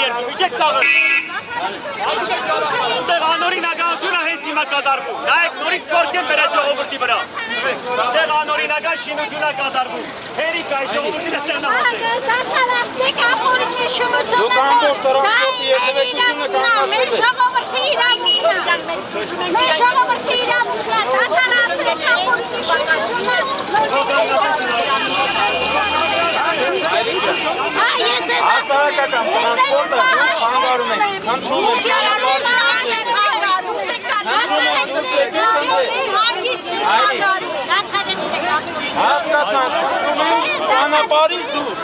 երկու, միջեք սաղը։ Ստեղ անօրինականությունը հենց հիմա կատարվում։ Նայեք, նորից ծորքեն բերած ժողովրդի վրա։ Ստեղ անօրինական շինություն է կատարվում։ Հերիք այ ժողովրդին ստեղ նահատել։ Դատարանցեք ապօրինի շինությունը։ Դուք ամբողջ տրանսպորտի երթևեկությունը կանխացրել եք։ Մեր ժողովրդի իրավունքն է, դատարանցեք ապօրինի շինությունը։ Հասարակական տրանսպորտը խանգարում եք, խնդրում եք, հասկացանք, խնդրում եմ ճանապարհից դուրս։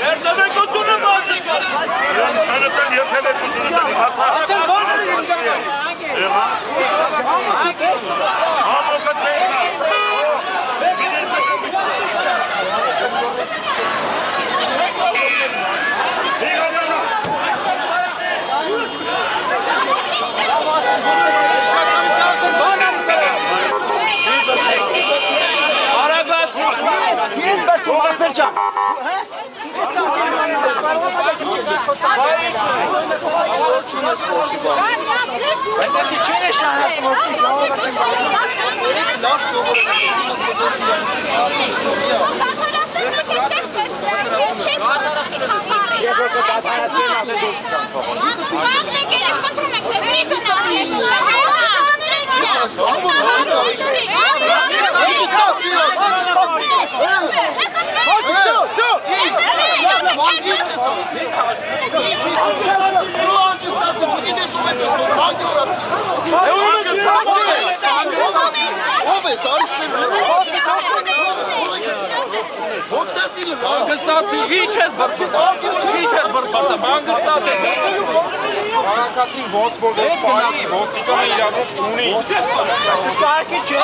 Երթևեկությունը բաց եք ասում։ Սանետան երթևեկությունը դրի բացա։ Մանգստացի, հիչ ես բրբատը, մանգստացի։ Քաղաքացին ոնց որ պարի ոստիկանը իրավունք չունի։ Իսկ արկի չէ։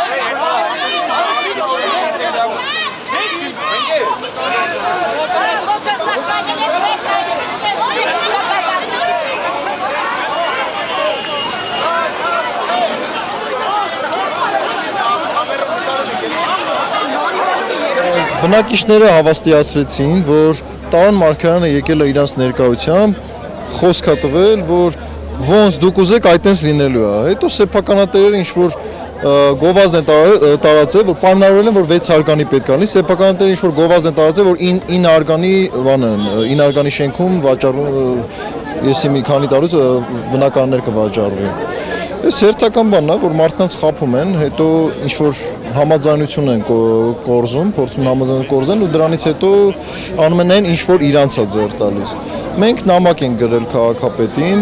Բնակիչները հավաստիացրեցին, որ Տարոն Մարգարյանը եկել է իրանց ներկայությամբ, խոսք է տվել, որ ոնց դուք ուզեք այդտենց լինելու է։ Հետո սեփականատերերը ինչ որ գովազդ են տարածել, որ պայմանավորել են, որ 6 արգանի պետք է լինի, սեփականատերերը ինչ որ գովազդ են տարածել, որ 9 արգանի բանն, 9 արգանի շենքում վաճառում, եսի մի քանի տարուց բնակարաններ կվաճառվի։ Այս հերթական բանն է, որ մարդկանց խափում են, հետո ինչ որ համաձայնություն են կորզում, փորձում համաձայնություն կորզեն ու դրանից հետո անում են այն ինչ որ իրանց է ձեռ տալիս։ Մենք նամակ ենք գրել քաղաքապետին,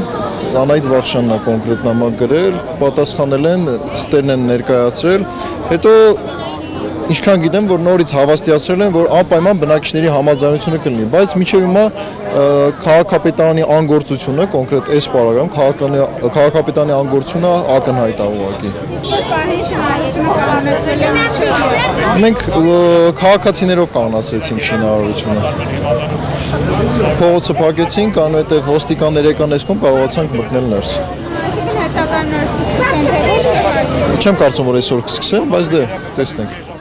Անահիտ Վախշյանն է կոնկրետ նամակ գրել, պատասխանել են, թղթերն են ներկայացրել, հետո ինչքան գիտեմ, որ նորից հավաստիացրել են, որ անպայման բնակիչների համաձայնությունը կլինի, բայց մինչև հիմա քաղաքապետարանի անգործությունը, կոնկրետ այս պարագայում քաղաքապետարանի անգործությունը ակնհայտ է ուղղակի։ Մենք քաղաքացիներով կանոնացրեցինք շինարարությունը։ Փողոցը փակեցինք, անհետև ոստիկաններ եկան այսքան կարողացանք մտնել ներս։ Չեմ կարծում, որ այսօր կսկսեն, բայց դե տեսնենք։